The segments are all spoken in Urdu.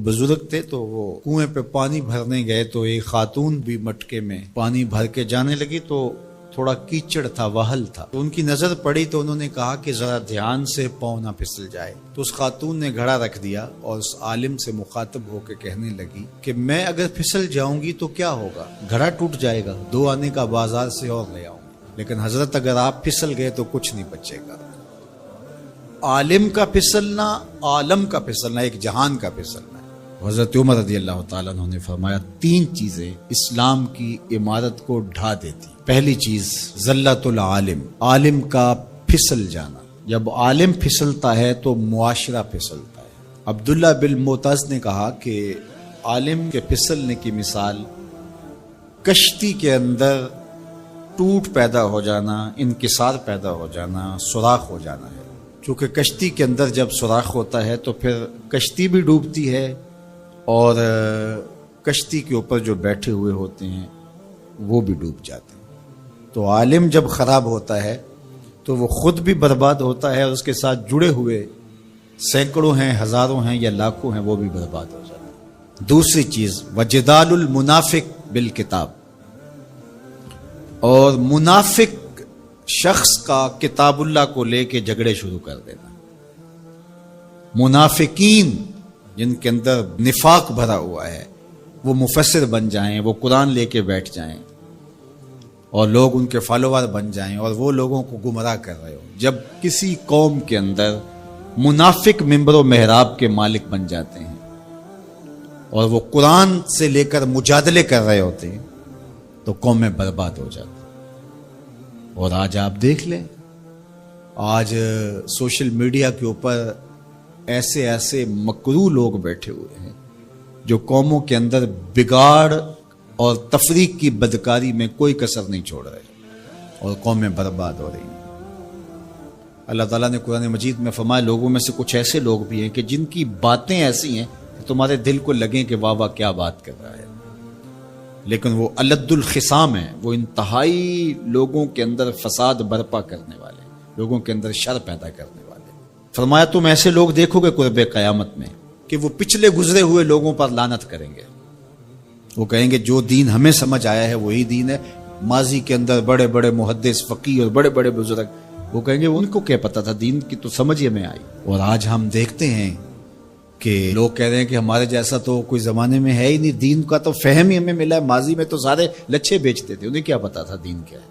بزرگ تھے تو وہ کنویں پہ پانی بھرنے گئے تو ایک خاتون بھی مٹکے میں پانی بھر کے جانے لگی تو تھوڑا کیچڑ تھا، وہل تھا، تو ان کی نظر پڑی تو انہوں نے کہا کہ ذرا دھیان سے پاؤں نہ پھسل جائے. تو اس خاتون نے گھڑا رکھ دیا اور اس عالم سے مخاطب ہو کے کہنے لگی کہ میں اگر پھسل جاؤں گی تو کیا ہوگا، گھڑا ٹوٹ جائے گا، 2 آنے کا بازار سے اور لے آؤں گی، لیکن حضرت اگر آپ پھسل گئے تو کچھ نہیں بچے گا. عالم کا پھسلنا، عالم کا پھسلنا، ایک جہان کا پھسلنا ہے. حضرت عمر رضی اللہ تعالیٰ عنہ نے فرمایا 3 چیزیں اسلام کی عمارت کو ڈھا دیتی. پہلی چیز ذلت العالم، عالم کا پھسل جانا. جب عالم پھسلتا ہے تو معاشرہ پھسلتا ہے. عبداللہ بن معتز نے کہا کہ عالم کے پھسلنے کی مثال کشتی کے اندر ٹوٹ پیدا ہو جانا، انکسار پیدا ہو جانا، سوراخ ہو جانا ہے. چونکہ کشتی کے اندر جب سوراخ ہوتا ہے تو پھر کشتی بھی ڈوبتی ہے اور کشتی کے اوپر جو بیٹھے ہوئے ہوتے ہیں وہ بھی ڈوب جاتے ہیں. تو عالم جب خراب ہوتا ہے تو وہ خود بھی برباد ہوتا ہے اور اس کے ساتھ جڑے ہوئے سینکڑوں ہیں، ہزاروں ہیں یا لاکھوں ہیں، وہ بھی برباد ہو جاتے ہیں. دوسری چیز وجدال المنافق بالکتاب، اور منافق شخص کا کتاب اللہ کو لے کے جھگڑے شروع کر دینا. منافقین جن کے اندر نفاق بھرا ہوا ہے وہ مفسر بن جائیں، وہ قرآن لے کے بیٹھ جائیں اور لوگ ان کے فالوور بن جائیں اور وہ لوگوں کو گمراہ کر رہے ہو. جب کسی قوم کے اندر منافق منبر و محراب کے مالک بن جاتے ہیں اور وہ قرآن سے لے کر مجادلے کر رہے ہوتے ہیں تو قومیں برباد ہو جاتی. اور آج آپ دیکھ لیں، آج سوشل میڈیا کے اوپر ایسے مکروہ لوگ بیٹھے ہوئے ہیں جو قوموں کے اندر بگاڑ اور تفریق کی بدکاری میں کوئی کسر نہیں چھوڑ رہے اور قومیں برباد ہو رہی ہیں. اللہ تعالیٰ نے قرآن مجید میں فرمایا لوگوں میں سے کچھ ایسے لوگ بھی ہیں کہ جن کی باتیں ایسی ہیں کہ تمہارے دل کو لگیں کہ واہ واہ کیا بات کر رہا ہے، لیکن وہ الد الخصام ہیں، وہ انتہائی لوگوں کے اندر فساد برپا کرنے والے، لوگوں کے اندر شر پیدا کرنے والے. فرمایا تم ایسے لوگ دیکھو گے قرب قیامت میں کہ وہ پچھلے گزرے ہوئے لوگوں پر لعنت کریں گے. وہ کہیں گے جو دین ہمیں سمجھ آیا ہے وہی دین ہے. ماضی کے اندر بڑے بڑے محدث، فقیہ اور بڑے بڑے بزرگ، وہ کہیں گے ان کو کیا پتا تھا، دین کی تو سمجھ ہی میں آئی. اور آج ہم دیکھتے ہیں کہ لوگ کہہ رہے ہیں کہ ہمارے جیسا تو کوئی زمانے میں ہے ہی نہیں، دین کا تو فہم ہی ہمیں ملا ہے. ماضی میں تو سارے لچھے بیچتے تھے، انہیں کیا پتا تھا دین کیا ہے.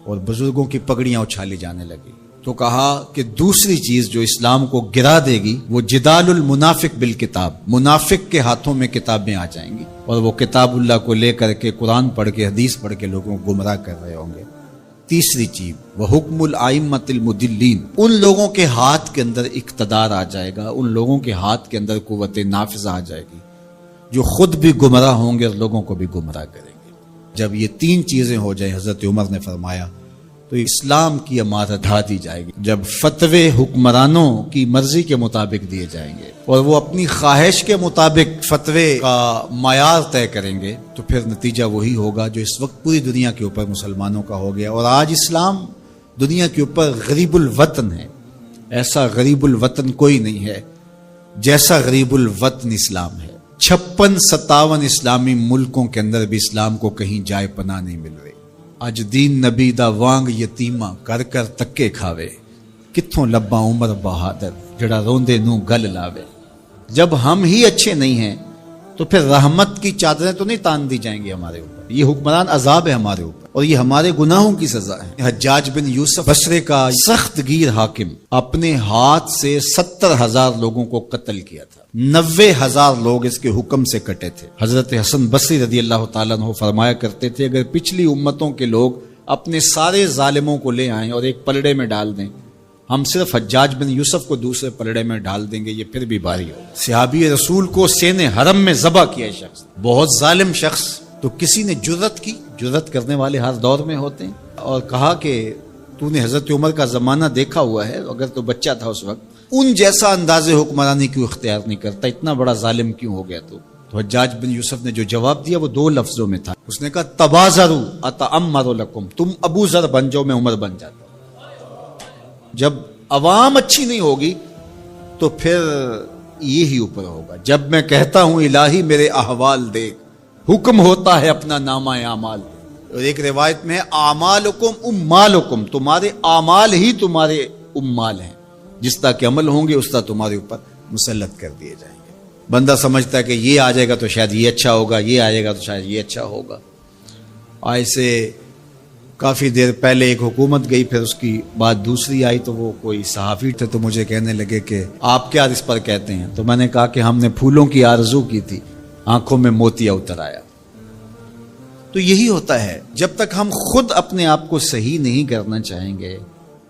اور بزرگوں کی پگڑیاں اچھالی جانے لگی. تو کہا کہ دوسری چیز جو اسلام کو گرا دے گی وہ جدال المنافق بالکتاب، منافق کے ہاتھوں میں کتابیں آ جائیں گی اور وہ کتاب اللہ کو لے کر کے قرآن پڑھ کے حدیث پڑھ کے لوگوں کو گمراہ کر رہے ہوں گے. تیسری چیز وہ حکم الائمۃ المدلین، ان لوگوں کے ہاتھ کے اندر اقتدار آ جائے گا، ان لوگوں کے ہاتھ کے اندر قوت نافذہ آ جائے گی جو خود بھی گمراہ ہوں گے اور لوگوں کو بھی گمراہ کریں گے. جب یہ 3 چیزیں ہو جائیں، حضرت عمر نے فرمایا تو اسلام کی عمارت ڈھا دی جائے گی. جب فتوے حکمرانوں کی مرضی کے مطابق دیے جائیں گے اور وہ اپنی خواہش کے مطابق فتوے کا معیار طے کریں گے تو پھر نتیجہ وہی ہوگا جو اس وقت پوری دنیا کے اوپر مسلمانوں کا ہو گیا. اور آج اسلام دنیا کے اوپر غریب الوطن ہے. ایسا غریب الوطن کوئی نہیں ہے جیسا غریب الوطن اسلام ہے. 56-57 اسلامی ملکوں کے اندر بھی اسلام کو کہیں جائے پناہ نہیں مل رہی. اج دین نبی دا وانگ یتیماں کر کر تکے کھاوے، کتھوں لباں عمر بہادر جڑا روندے نوں گل لاوے. جب ہم ہی اچھے نہیں ہیں تو پھر رحمت کی چادریں تو نہیں تان دی جائیں گی ہمارے اوپر. یہ حکمران عذاب ہے ہمارے اوپر اور یہ ہمارے گناہوں کی سزا ہے. حجاج بن یوسف بصرے کا سخت گیر حاکم اپنے ہاتھ سے 70,000 لوگوں کو قتل کیا تھا، 90,000 لوگ اس کے حکم سے کٹے تھے. حضرت حسن بصری رضی اللہ تعالیٰ عنہ فرمایا کرتے تھے اگر پچھلی امتوں کے لوگ اپنے سارے ظالموں کو لے آئیں اور ایک پلڑے میں ڈال دیں، ہم صرف حجاج بن یوسف کو دوسرے پلڑے میں ڈال دیں گے، یہ پھر بھی بھاری ہو. صحابی رسول کو سین حرم میں ذبح کیا شخص، بہت ظالم شخص. تو کسی نے جرت کی، جرت کرنے والے ہر دور میں ہوتے ہیں، اور کہا کہ تو نے حضرت عمر کا زمانہ دیکھا ہوا ہے، اگر تو بچہ تھا اس وقت، ان جیسا انداز حکمرانی کیوں اختیار نہیں کرتا، اتنا بڑا ظالم کیوں ہو گیا تو حجاج بن یوسف نے جو جواب دیا وہ 2 لفظوں میں تھا. اس نے کہا تبازروا اتعمر لکم، تم ابو ذر بن جاؤ میں عمر بن جاتا ہوں. جب عوام اچھی نہیں ہوگی تو پھر یہی اوپر ہوگا. جب میں کہتا ہوں الہی میرے احوال دیکھ، حکم ہوتا ہے اپنا نامہ اعمال. اور ایک روایت میں اعمالکم امالکم، تمہارے اعمال ہی تمہارے امال ہیں، جس طرح کے عمل ہوں گے اس طرح تمہارے اوپر مسلط کر دیے جائیں گے. بندہ سمجھتا ہے کہ یہ آ جائے گا تو شاید یہ اچھا ہوگا، یہ آ جائے گا تو شاید یہ اچھا ہوگا. ایسے کافی دیر پہلے ایک حکومت گئی، پھر اس کی بعد دوسری آئی، تو وہ کوئی صحافی تھے تو مجھے کہنے لگے کہ آپ کیا اس پر کہتے ہیں؟ تو میں نے کہا کہ ہم نے پھولوں کی آرزو کی تھی، آنکھوں میں موتیا اتر آیا. تو یہی ہوتا ہے، جب تک ہم خود اپنے آپ کو صحیح نہیں کرنا چاہیں گے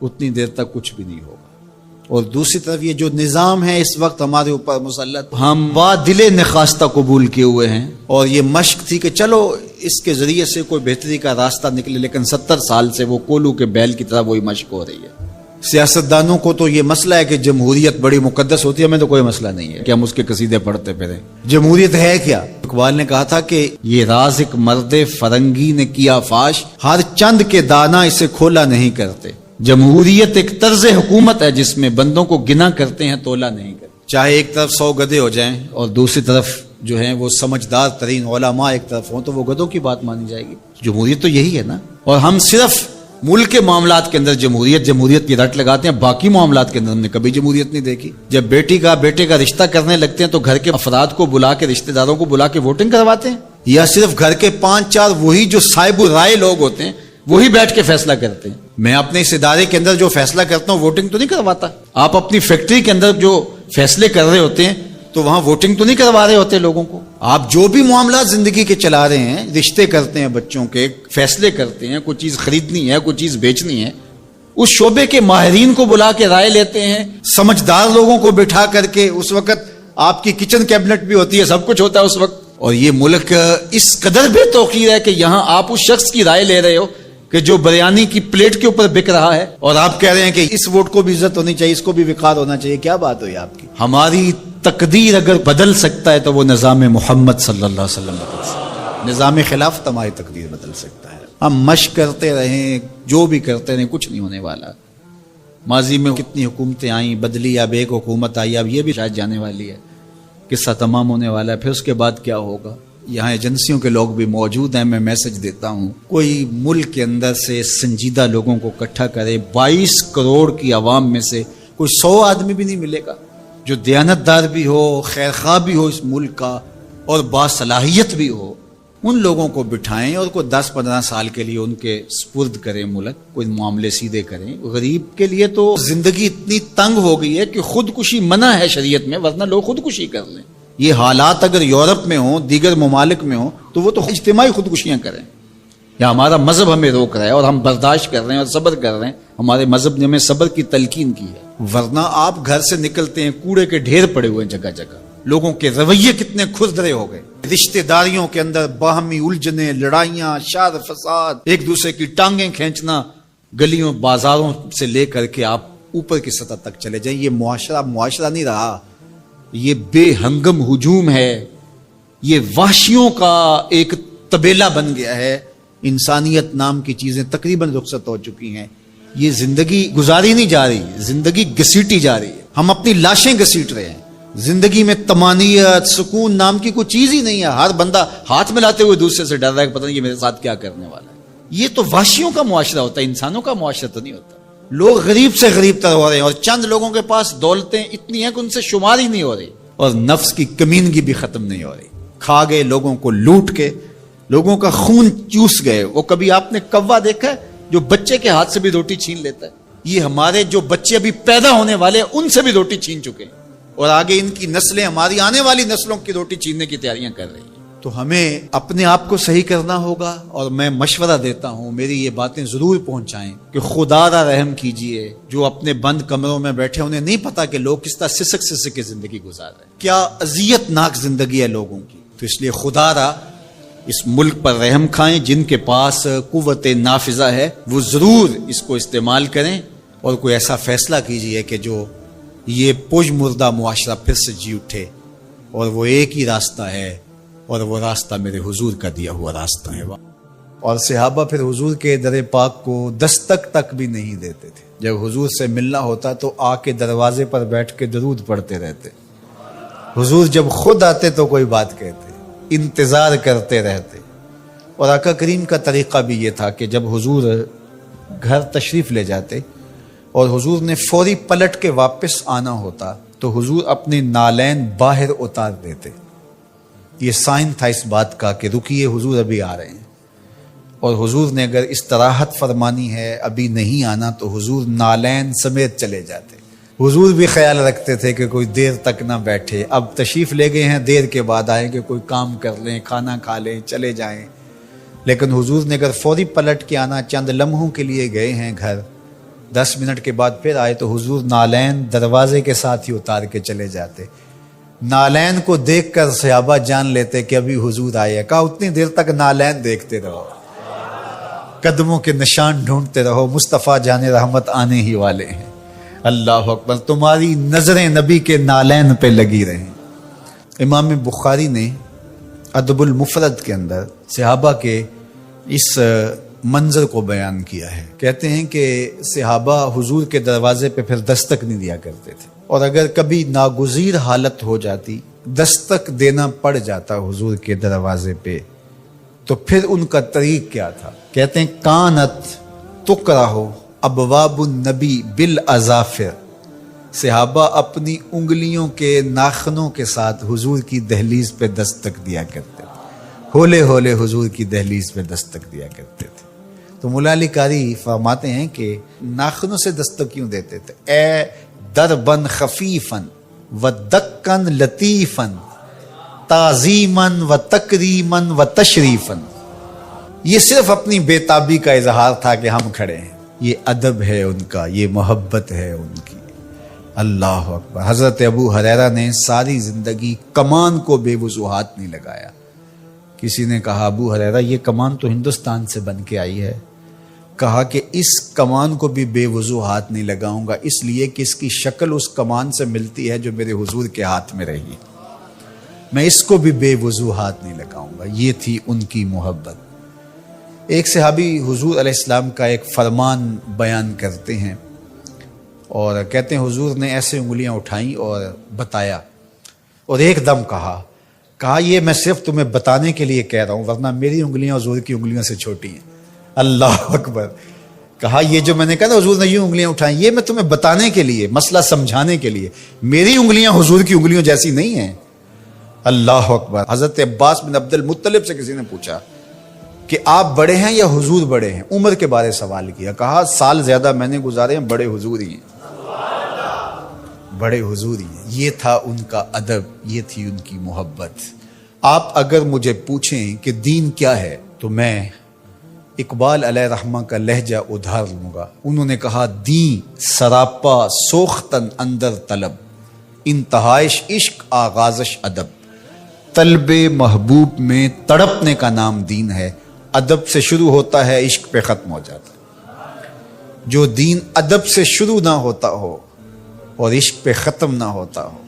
اتنی دیر تک کچھ بھی نہیں ہوگا. اور دوسری طرف یہ جو نظام ہے اس وقت ہمارے اوپر مسلط، ہم وا دل نخواستہ قبول کیے ہوئے ہیں، اور یہ مشق تھی کہ چلو اس کے ذریعے سے کوئی بہتری کا راستہ نکلے، لیکن 70 سال سے وہ کولو کے بیل کی طرح وہی مشق ہو رہی ہے. سیاستدانوں کو تو یہ مسئلہ ہے کہ جمہوریت بڑی مقدس ہوتی ہے، ہمیں تو کوئی مسئلہ نہیں ہے کہ ہم اس کے قصیدے پڑھتے پھریں. جمہوریت ہے کیا؟ اقبال نے کہا تھا کہ یہ راز ایک مرد فرنگی نے کیا فاش، ہر چند کے دانا اسے کھولا نہیں کرتے. جمہوریت ایک طرز حکومت ہے جس میں بندوں کو گنا کرتے ہیں، تولا نہیں کرتے. چاہے ایک طرف 100 گدھے ہو جائیں اور دوسری طرف جو ہیں وہ سمجھدار ترین علماء ایک طرف ہوں، تو وہ گدھوں کی بات مانی جائے گی. جمہوریت تو یہی ہے نا. اور ہم صرف ملک کے معاملات کے اندر جمہوریت کی رٹ لگاتے ہیں، باقی معاملات کے اندر ہم نے کبھی جمہوریت نہیں دیکھی. جب بیٹے کا رشتہ کرنے لگتے ہیں تو گھر کے افراد کو بلا کے، رشتہ داروں کو بلا کے ووٹنگ کرواتے ہیں، یا صرف گھر کے 5-4 وہی جو صاحب رائے لوگ ہوتے ہیں وہی بیٹھ کے فیصلہ کرتے ہیں. میں اپنے اس ادارے کے اندر جو فیصلہ کرتا ہوں ووٹنگ تو نہیں کرواتا. آپ اپنی فیکٹری کے اندر جو فیصلے کر رہے ہوتے ہیں تو وہاں ووٹنگ تو نہیں کروا رہے ہوتے لوگوں کو. آپ جو بھی معاملات زندگی کے چلا رہے ہیں، رشتے کرتے ہیں بچوں کے، فیصلے کرتے ہیں، کوئی چیز خریدنی ہے، کوئی چیز بیچنی ہے، اس شعبے کے ماہرین کو بلا کے رائے لیتے ہیں، سمجھدار لوگوں کو بٹھا کر کے. اس وقت آپ کی کچن کیبنٹ بھی ہوتی ہے، سب کچھ ہوتا ہے اس وقت. اور یہ ملک اس قدر بے توقیر ہے کہ یہاں آپ اس شخص کی رائے لے رہے ہو کہ جو بریانی کی پلیٹ کے اوپر بک رہا ہے، اور آپ کہہ رہے ہیں کہ اس ووٹ کو بھی عزت ہونی چاہیے، اس کو بھی وقار ہونا چاہیے. کیا بات ہوئی آپ کی؟ ہماری تقدیر اگر بدل سکتا ہے تو وہ نظام محمد صلی اللہ علیہ وسلم بدل سکتا ہے. نظام خلافت ہماری تقدیر بدل سکتا ہے. ہم مشق کرتے رہیں، جو بھی کرتے رہیں، کچھ نہیں ہونے والا. ماضی میں کتنی حکومتیں آئیں، بدلی، اب ایک حکومت آئی، اب یہ بھی شاید جانے والی ہے، قصہ تمام ہونے والا ہے. پھر اس کے بعد کیا ہوگا؟ یہاں ایجنسیوں کے لوگ بھی موجود ہیں. میں میسج دیتا ہوں، کوئی ملک کے اندر سے سنجیدہ لوگوں کو اکٹھا کرے. 22 کروڑ کی عوام میں سے کوئی 100 آدمی بھی نہیں ملے گا جو دیانتدار بھی ہو، خیر خواہ بھی ہو اس ملک کا، اور باصلاحیت بھی ہو. ان لوگوں کو بٹھائیں اور کوئی 10-15 سال کے لیے ان کے سپرد کریں ملک، کوئی معاملے سیدھے کریں. غریب کے لیے تو زندگی اتنی تنگ ہو گئی ہے کہ خودکشی منع ہے شریعت میں، ورنہ لوگ خودکشی کر لیں. یہ حالات اگر یورپ میں ہوں، دیگر ممالک میں ہوں، تو وہ تو اجتماعی خودکشیاں کریں. یا ہمارا مذہب ہمیں روک رہا ہے اور ہم برداشت کر رہے ہیں اور صبر کر رہے ہیں. ہمارے مذہب نے ہمیں صبر کی تلقین کی ہے. ورنہ آپ گھر سے نکلتے ہیں، کوڑے کے ڈھیر پڑے ہوئے ہیں جگہ جگہ. لوگوں کے رویے کتنے کھردرے ہو گئے. رشتہ داریوں کے اندر باہمی الجھنیں، لڑائیاں، شر فساد، ایک دوسرے کی ٹانگیں کھینچنا. گلیوں بازاروں سے لے کر کے آپ اوپر کی سطح تک چلے جائیں. یہ معاشرہ نہیں رہا، یہ بے ہنگم ہجوم ہے. یہ وحشیوں کا ایک طبیلہ بن گیا ہے. انسانیت نام کی چیزیں تقریباً رخصت ہو چکی ہیں. یہ زندگی گزاری نہیں جا رہی، زندگی گھسیٹی جا رہی ہے. ہم اپنی لاشیں گھسیٹ رہے ہیں. زندگی میں طمانینت، سکون نام کی کوئی چیز ہی نہیں ہے. ہر بندہ ہاتھ ملاتے ہوئے دوسرے سے ڈر رہا ہے کہ پتہ نہیں یہ میرے ساتھ کیا کرنے والا ہے. یہ تو وحشیوں کا معاشرہ ہوتا ہے، انسانوں کا معاشرہ تو نہیں ہوتا. لوگ غریب سے غریب تر ہو رہے ہیں، اور چند لوگوں کے پاس دولتیں اتنی ہیں کہ ان سے شمار ہی نہیں ہو رہی. اور نفس کی کمینگی بھی ختم نہیں ہو رہی. کھا گئے لوگوں کو، لوٹ کے لوگوں کا خون چوس گئے. وہ کبھی آپ نے کوا دیکھا ہے جو بچے کے ہاتھ سے بھی روٹی چھین لیتا ہے؟ یہ ہمارے جو بچے ابھی پیدا ہونے والے ہیں ان سے بھی روٹی چھین چکے ہیں، اور آگے ان کی نسلیں ہماری آنے والی نسلوں کی روٹی چھیننے کی تیاریاں کر رہی ہیں. تو ہمیں اپنے آپ کو صحیح کرنا ہوگا. اور میں مشورہ دیتا ہوں، میری یہ باتیں ضرور پہنچائیں کہ خدا را رحم کیجئے. جو اپنے بند کمروں میں بیٹھے، انہیں نہیں پتا کہ لوگ کس طرح سسک کے زندگی گزار رہے ہیں، کیا اذیت ناک زندگی ہے لوگوں کی. تو اس لیے خدا را اس ملک پر رحم کھائیں. جن کے پاس قوت نافذہ ہے وہ ضرور اس کو استعمال کریں، اور کوئی ایسا فیصلہ کیجئے کہ جو یہ پج مردہ معاشرہ پھر سے جی اٹھے. اور وہ ایک ہی راستہ ہے، اور وہ راستہ میرے حضور کا دیا ہوا راستہ ہے. اور صحابہ پھر حضور کے در پاک کو دستک تک بھی نہیں دیتے تھے. جب حضور سے ملنا ہوتا تو آ کے دروازے پر بیٹھ کے درود پڑھتے رہتے. حضور جب خود آتے تو کوئی بات کہتے، انتظار کرتے رہتے۔ اور آقا کریم کا طریقہ بھی یہ تھا کہ جب حضور گھر تشریف لے جاتے اور حضور نے فوری پلٹ کے واپس آنا ہوتا تو حضور اپنے نالین باہر اتار دیتے۔ یہ سائن تھا اس بات کا کہ رکیے، حضور ابھی آ رہے ہیں۔ اور حضور نے اگر استراحت فرمانی ہے، ابھی نہیں آنا، تو حضور نالین سمیت چلے جاتے۔ حضور بھی خیال رکھتے تھے کہ کوئی دیر تک نہ بیٹھے، اب تشریف لے گئے ہیں، دیر کے بعد آئیں کہ کوئی کام کر لیں، کھانا کھا لیں، چلے جائیں۔ لیکن حضور نے اگر فوری پلٹ کے آنا، چند لمحوں کے لیے گئے ہیں گھر، 10 منٹ کے بعد پھر آئے، تو حضور نالین دروازے کے ساتھ ہی اتار کے چلے جاتے۔ نالین کو دیکھ کر صحابہ جان لیتے کہ ابھی حضور آئے ہیں۔ کہا اتنی دیر تک نالین دیکھتے رہو، قدموں کے نشان ڈھونڈتے رہو، مصطفیٰ جان رحمت آنے ہی والے ہیں۔ اللہ اکبر، تمہاری نظریں نبی کے نالین پہ لگی رہیں۔ امام بخاری نے ادب المفرد کے اندر صحابہ کے اس منظر کو بیان کیا ہے۔ کہتے ہیں کہ صحابہ حضور کے دروازے پہ پھر دستک نہیں دیا کرتے تھے، اور اگر کبھی ناگزیر حالت ہو جاتی، دستک دینا پڑ جاتا حضور کے دروازے پہ، تو پھر ان کا طریق کیا تھا؟ کہتے ہیں کانت تکرہ ابواب النبی بالاظافر، صحابہ اپنی انگلیوں کے ناخنوں کے ساتھ حضور کی دہلیز پہ دستک دیا کرتے تھے، ہولے ہولے حضور کی دہلیز پہ دستک دیا کرتے تھے۔ تو مولا علی قاری فرماتے ہیں کہ ناخنوں سے دستک کیوں دیتے تھے؟ اے دربن خفیفن و دکن لطیفن تعظیمن و تکریمن و تشریفن۔ یہ صرف اپنی بے تابی کا اظہار تھا کہ ہم کھڑے ہیں، یہ ادب ہے ان کا، یہ محبت ہے ان کی۔ اللہ اکبر۔ حضرت ابو ہریرہ نے ساری زندگی کمان کو بے وضو ہاتھ نہیں لگایا۔ کسی نے کہا ابو ہریرہ یہ کمان تو ہندوستان سے بن کے آئی ہے، کہا کہ اس کمان کو بھی بے وضو ہاتھ نہیں لگاؤں گا، اس لیے کہ اس کی شکل اس کمان سے ملتی ہے جو میرے حضور کے ہاتھ میں رہی، میں اس کو بھی بے وضو ہاتھ نہیں لگاؤں گا۔ یہ تھی ان کی محبت۔ ایک صحابی حضور علیہ السلام کا ایک فرمان بیان کرتے ہیں اور کہتے ہیں حضور نے ایسے انگلیاں اٹھائیں اور بتایا، اور ایک دم کہا یہ میں صرف تمہیں بتانے کے لیے کہہ رہا ہوں، ورنہ میری انگلیاں حضور کی انگلیوں سے چھوٹی ہیں۔ اللہ اکبر۔ کہا یہ جو میں نے کہا نا حضور نے یوں انگلیاں اٹھائیں، یہ میں تمہیں بتانے کے لیے، مسئلہ سمجھانے کے لیے، میری انگلیاں حضور کی انگلیوں جیسی نہیں ہیں۔ اللہ اکبر۔ حضرت عباس بن عبد المطلب سے کسی نے پوچھا کہ آپ بڑے ہیں یا حضور بڑے ہیں؟ عمر کے بارے سوال کیا، کہا سال زیادہ میں نے گزارے ہیں، بڑے حضور ہی ہیں، بڑے حضور ہی ہیں۔ یہ تھا ان کا ادب، یہ تھی ان کی محبت۔ آپ اگر مجھے پوچھیں کہ دین کیا ہے تو میں اقبال علیہ رحمہ کا لہجہ ادھار لوں گا۔ انہوں نے کہا دین سراپا سوختن اندر طلب، انتہائش عشق آغازش ادب۔ طلب محبوب میں تڑپنے کا نام دین ہے، ادب سے شروع ہوتا ہے، عشق پہ ختم ہو جاتا ہے۔ جو دین ادب سے شروع نہ ہوتا ہو اور عشق پہ ختم نہ ہوتا ہو،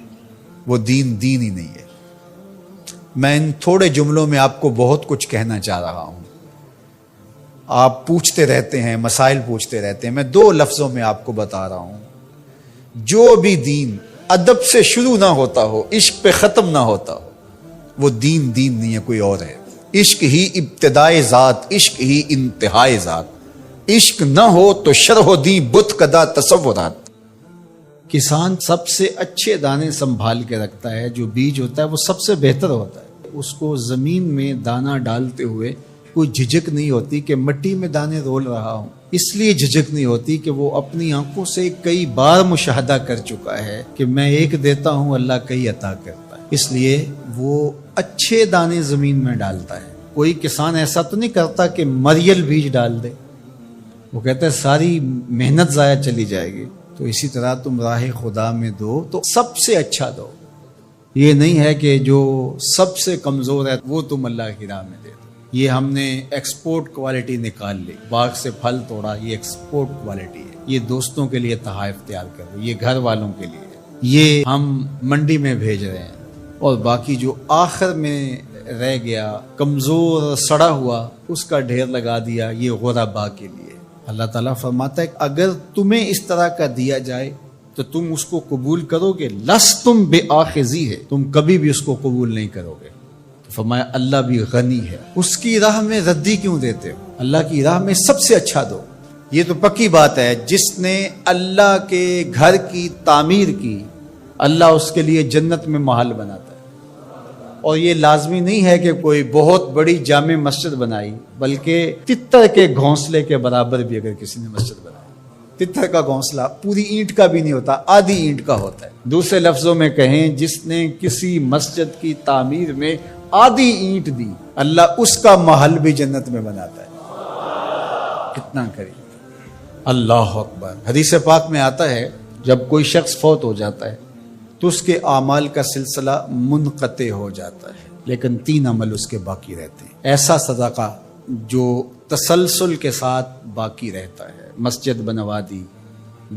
وہ دین ہی نہیں ہے۔ میں ان تھوڑے جملوں میں آپ کو بہت کچھ کہنا چاہ رہا ہوں۔ آپ پوچھتے رہتے ہیں، مسائل پوچھتے رہتے ہیں، میں 2 لفظوں میں آپ کو بتا رہا ہوں، جو بھی دین ادب سے شروع نہ ہوتا ہو، عشق پہ ختم نہ ہوتا ہو، وہ دین نہیں ہے، کوئی اور ہے۔ عشق ہی ابتدائے ذات، عشق ہی انتہائے ذات، عشق نہ ہو تو شرح دین بت کدا تصورات۔ کسان سب سے اچھے دانے سنبھال کے رکھتا ہے، جو بیج ہوتا ہے وہ سب سے بہتر ہوتا ہے، اس کو زمین میں دانہ ڈالتے ہوئے کوئی جھجک نہیں ہوتی کہ مٹی میں دانے رول رہا ہوں، اس لیے جھجک نہیں ہوتی کہ وہ اپنی آنکھوں سے کئی بار مشاہدہ کر چکا ہے کہ میں ایک دیتا ہوں، اللہ کئی عطا کرتا ہے، اس لیے وہ اچھے دانے زمین میں ڈالتا ہے۔ کوئی کسان ایسا تو نہیں کرتا کہ مریل بیج ڈال دے، وہ کہتا ہے ساری محنت ضائع چلی جائے گی۔ تو اسی طرح تم راہ خدا میں دو تو سب سے اچھا دو، یہ نہیں ہے کہ جو سب سے کمزور ہے وہ تم اللہ کی راہ میں دے دو۔ یہ ہم نے ایکسپورٹ کوالٹی نکال لی، باغ سے پھل توڑا، یہ ایکسپورٹ کوالٹی ہے، یہ دوستوں کے لیے تحائف تیار کر رہے، یہ گھر والوں کے لیے، یہ ہم منڈی میں بھیج رہے ہیں، اور باقی جو آخر میں رہ گیا کمزور سڑا ہوا اس کا ڈھیر لگا دیا، یہ غربا کے لیے۔ اللہ تعالیٰ فرماتا ہے کہ اگر تمہیں اس طرح کا دیا جائے تو تم اس کو قبول کرو گے؟ لستم بآخذی ہے، تم کبھی بھی اس کو قبول نہیں کرو گے۔ تو فرمایا اللہ بھی غنی ہے، اس کی راہ میں ردی کیوں دیتے ہو؟ اللہ کی راہ میں سب سے اچھا دو۔ یہ تو پکی بات ہے، جس نے اللہ کے گھر کی تعمیر کی، اللہ اس کے لیے جنت میں محل بناتا ہے۔ اور یہ لازمی نہیں ہے کہ کوئی بہت بڑی جامع مسجد بنائی، بلکہ تتر کے گھونسلے کے برابر بھی اگر کسی نے مسجد بنائی، تتر کا گھونسلہ پوری اینٹ کا بھی نہیں ہوتا، آدھی اینٹ کا ہوتا ہے۔ دوسرے لفظوں میں کہیں، جس نے کسی مسجد کی تعمیر میں آدھی اینٹ دی، اللہ اس کا محل بھی جنت میں بناتا ہے۔ کتنا قریب! اللہ اکبر۔ حدیث پاک میں آتا ہے جب کوئی شخص فوت ہو جاتا ہے تو اس کے اعمال کا سلسلہ منقطع ہو جاتا ہے، لیکن 3 عمل اس کے باقی رہتے ہیں۔ ایسا صدقہ جو تسلسل کے ساتھ باقی رہتا ہے، مسجد بنوا دی،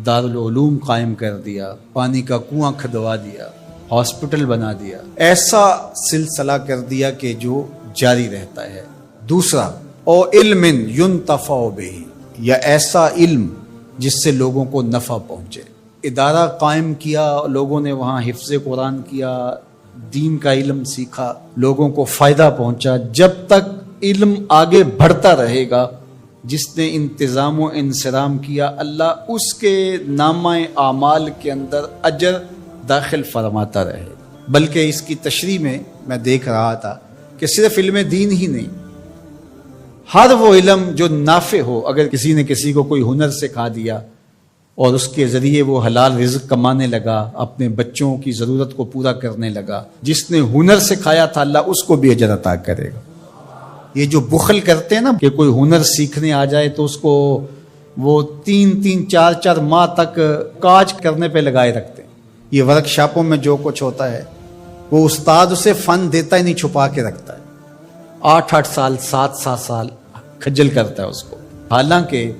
دارالعلوم قائم کر دیا، پانی کا کنواں کھدوا دیا، ہاسپٹل بنا دیا، ایسا سلسلہ کر دیا کہ جو جاری رہتا ہے۔ دوسرا، او علم ينتفع بہ، یا ایسا علم جس سے لوگوں کو نفع پہنچے۔ ادارہ قائم کیا، لوگوں نے وہاں حفظ قرآن کیا، دین کا علم سیکھا، لوگوں کو فائدہ پہنچا۔ جب تک علم آگے بڑھتا رہے گا، جس نے انتظام و انصرام کیا، اللہ اس کے نامہ اعمال کے اندر اجر داخل فرماتا رہے۔ بلکہ اس کی تشریح میں دیکھ رہا تھا کہ صرف علم دین ہی نہیں، ہر وہ علم جو نافع ہو، اگر کسی نے کسی کو کوئی ہنر سکھا دیا اور اس کے ذریعے وہ حلال رزق کمانے لگا، اپنے بچوں کی ضرورت کو پورا کرنے لگا، جس نے ہنر سکھایا تھا اللہ اس کو بھی اجر عطا کرے گا۔ یہ جو بخل کرتے ہیں نا کہ کوئی ہنر سیکھنے آ جائے تو اس کو وہ 3 4 ماہ تک کاج کرنے پہ لگائے رکھتے ہیں۔ یہ ورک شاپوں میں جو کچھ ہوتا ہے، وہ استاد اسے فن دیتا ہی نہیں، چھپا کے رکھتا ہے۔ 8 سال 7 سال کھجل کرتا ہے اس کو۔ حالانکہ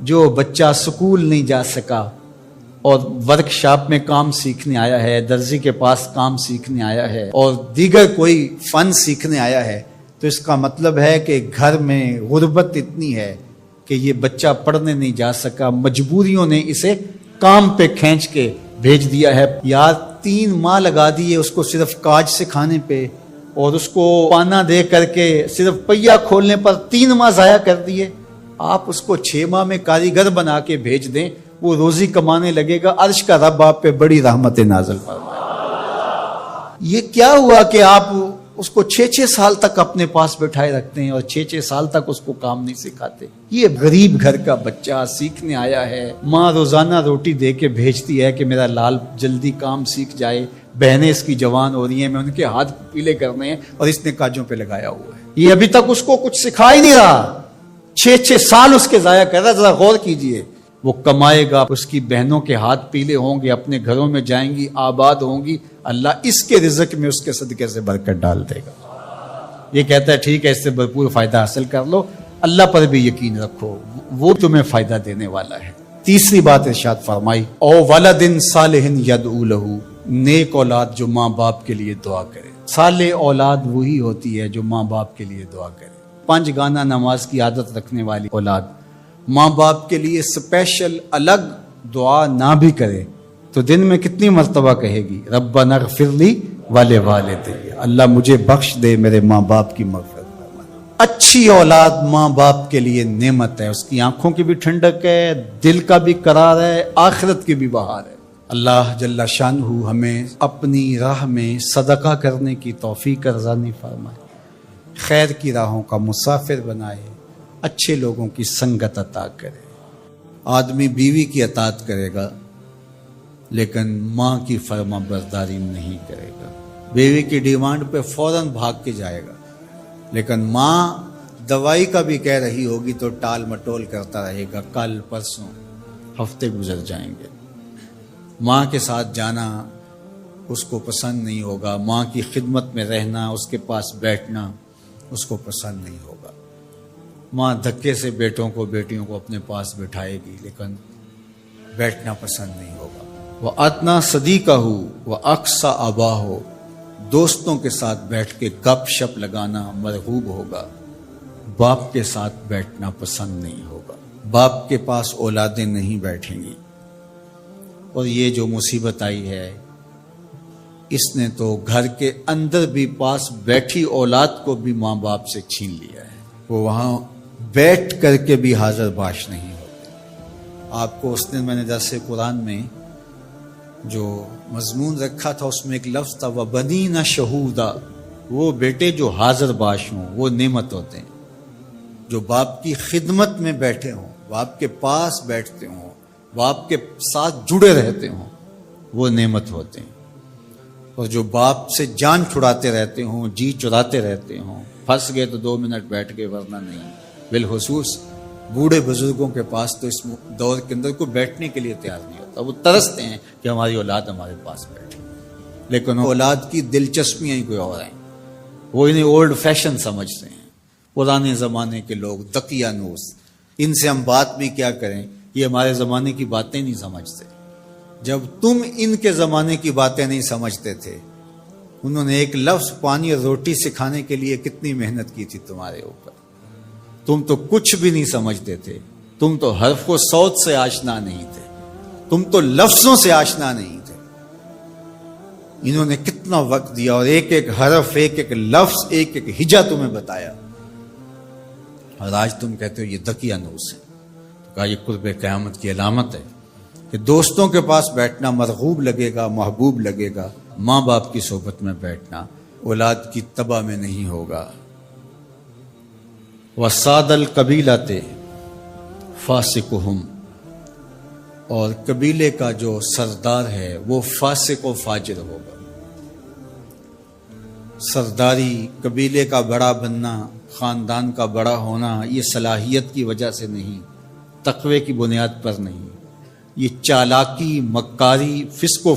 جو بچہ سکول نہیں جا سکا اور ورک شاپ میں کام سیکھنے آیا ہے، درزی کے پاس کام سیکھنے آیا ہے، اور دیگر کوئی فن سیکھنے آیا ہے، تو اس کا مطلب ہے کہ گھر میں غربت اتنی ہے کہ یہ بچہ پڑھنے نہیں جا سکا، مجبوریوں نے اسے کام پہ کھینچ کے بھیج دیا ہے۔ یار 3 ماہ لگا دیے اس کو صرف کاج سکھانے پہ، اور اس کو پانا دے کر کے صرف پہیہ کھولنے پر 3 ماہ ضائع کر دیے۔ آپ اس کو 6 ماہ میں کاریگر بنا کے بھیج دیں، وہ روزی کمانے لگے گا، عرش کا رب آپ پہ بڑی رحمت نازل فرمائے۔ یہ کیا ہوا کہ آپ اس کو 6 سال تک اپنے پاس بٹھائے رکھتے ہیں اور 6 سال تک اس کو کام نہیں سکھاتے؟ یہ غریب گھر کا بچہ سیکھنے آیا ہے، ماں روزانہ روٹی دے کے بھیجتی ہے کہ میرا لال جلدی کام سیکھ جائے، بہنیں اس کی جوان ہو رہی ہیں، میں ان کے ہاتھ پیلے کرنے ہیں، اور اس نے کاجوں پہ لگایا ہوا ہے۔ یہ ابھی تک اس کو کچھ سکھا ہی نہیں رہا، 6 سال اس کے ضائع کر رہا ہے۔ ذرا غور کیجئے، وہ کمائے گا، اس کی بہنوں کے ہاتھ پیلے ہوں گے، اپنے گھروں میں جائیں گی، آباد ہوں گی، اللہ اس کے رزق میں اس کے صدقے سے برکت ڈال دے گا۔ یہ کہتا ہے ٹھیک ہے، اس سے بھرپور فائدہ حاصل کر لو، اللہ پر بھی یقین رکھو، وہ تمہیں فائدہ دینے والا ہے۔ تیسری بات ارشاد فرمائی، او ولد صالح یدعو لہ، نیک اولاد جو ماں باپ کے لیے دعا کرے۔ صالح اولاد وہی ہوتی ہے جو ماں باپ کے لیے دعا کرے۔ 5 گانا نماز کی عادت رکھنے والی اولاد ماں باپ کے لیے اسپیشل الگ دعا نہ بھی کرے تو دن میں کتنی مرتبہ کہے گی، ربنا اغفر لی ولوالدی، اللہ مجھے بخش دے، میرے ماں باپ کی مغفرت فرما۔ اچھی اولاد ماں باپ کے لیے نعمت ہے، اس کی آنکھوں کی بھی ٹھنڈک ہے، دل کا بھی قرار ہے، آخرت کی بھی بہار ہے۔ اللہ جل شانہ ہمیں اپنی راہ میں صدقہ کرنے کی توفیق ارزانی فرمائے، خیر کی راہوں کا مسافر بنائے، اچھے لوگوں کی سنگت عطا کرے۔ آدمی بیوی کی اطاعت کرے گا لیکن ماں کی فرما برداری نہیں کرے گا، بیوی کی ڈیمانڈ پہ فوراً بھاگ کے جائے گا، لیکن ماں دوائی کا بھی کہہ رہی ہوگی تو ٹال مٹول کرتا رہے گا، کل پرسوں ہفتے گزر جائیں گے۔ ماں کے ساتھ جانا اس کو پسند نہیں ہوگا، ماں کی خدمت میں رہنا، اس کے پاس بیٹھنا اس کو پسند نہیں ہوگا۔ ماں دھکے سے بیٹوں کو بیٹیوں کو اپنے پاس بٹھائے گی لیکن بیٹھنا پسند نہیں ہوگا۔ وَأَدْنَىٰ صَدِيقَهُ وَأَقْصَىٰ أَبَاهُ، دوستوں کے ساتھ بیٹھ کے گپ شپ لگانا مرغوب ہوگا، باپ کے ساتھ بیٹھنا پسند نہیں ہوگا۔ باپ کے پاس اولادیں نہیں بیٹھیں گی، اور یہ جو مصیبت آئی ہے اس نے تو گھر کے اندر بھی پاس بیٹھی اولاد کو بھی ماں باپ سے چھین لیا ہے. وہ وہاں بیٹھ کر کے بھی حاضر باش نہیں ہوتے. آپ کو اس دن میں نے درس قرآن میں جو مضمون رکھا تھا اس میں ایک لفظ تھا وَبَنِينَ شَهُودًا. وہ بیٹے جو حاضر باش ہوں وہ نعمت ہوتے ہیں. جو باپ کی خدمت میں بیٹھے ہوں، باپ کے پاس بیٹھتے ہوں، باپ کے ساتھ جڑے رہتے ہوں، وہ نعمت ہوتے ہیں. اور جو باپ سے جان چھڑاتے رہتے ہوں، جی چراتے رہتے ہوں، پھنس گئے تو 2 منٹ بیٹھ گئے ورنہ نہیں. بالخصوص بوڑھے بزرگوں کے پاس تو اس دور کے اندر کوئی بیٹھنے کے لیے تیار نہیں ہوتا. وہ ترستے ہیں کہ ہماری اولاد ہمارے پاس بیٹھے، لیکن اولاد کی دلچسپیاں ہی کوئی اور ہیں. وہ انہیں اولڈ فیشن سمجھتے ہیں. پرانے زمانے کے لوگ دقیانوس، ان سے ہم بات بھی کیا کریں، یہ ہمارے زمانے کی باتیں نہیں سمجھتے. جب تم ان کے زمانے کی باتیں نہیں سمجھتے تھے، انہوں نے ایک لفظ پانی اور روٹی سکھانے کے لیے کتنی محنت کی تھی تمہارے اوپر. تم تو کچھ بھی نہیں سمجھتے تھے. تم تو حرف و صوت سے آشنا نہیں تھے. تم تو لفظوں سے آشنا نہیں تھے. انہوں نے کتنا وقت دیا اور ایک ایک حرف، ایک ایک لفظ، ایک ایک ہجا تمہیں بتایا. اور آج تم کہتے ہو یہ دقیانوس ہے. تو کہا یہ قرب قیامت کی علامت ہے کہ دوستوں کے پاس بیٹھنا مرغوب لگے گا، محبوب لگے گا. ماں باپ کی صحبت میں بیٹھنا اولاد کی تباہ میں نہیں ہوگا. وَسَادَ الْقَبِيلَةِ فَاسِقُهُمْ. اور قبیلے کا جو سردار ہے وہ فاسق و فاجر ہوگا. سرداری، قبیلے کا بڑا بننا، خاندان کا بڑا ہونا، یہ صلاحیت کی وجہ سے نہیں، تقوی کی بنیاد پر نہیں. یہ چالاکی، مکاری، فسق و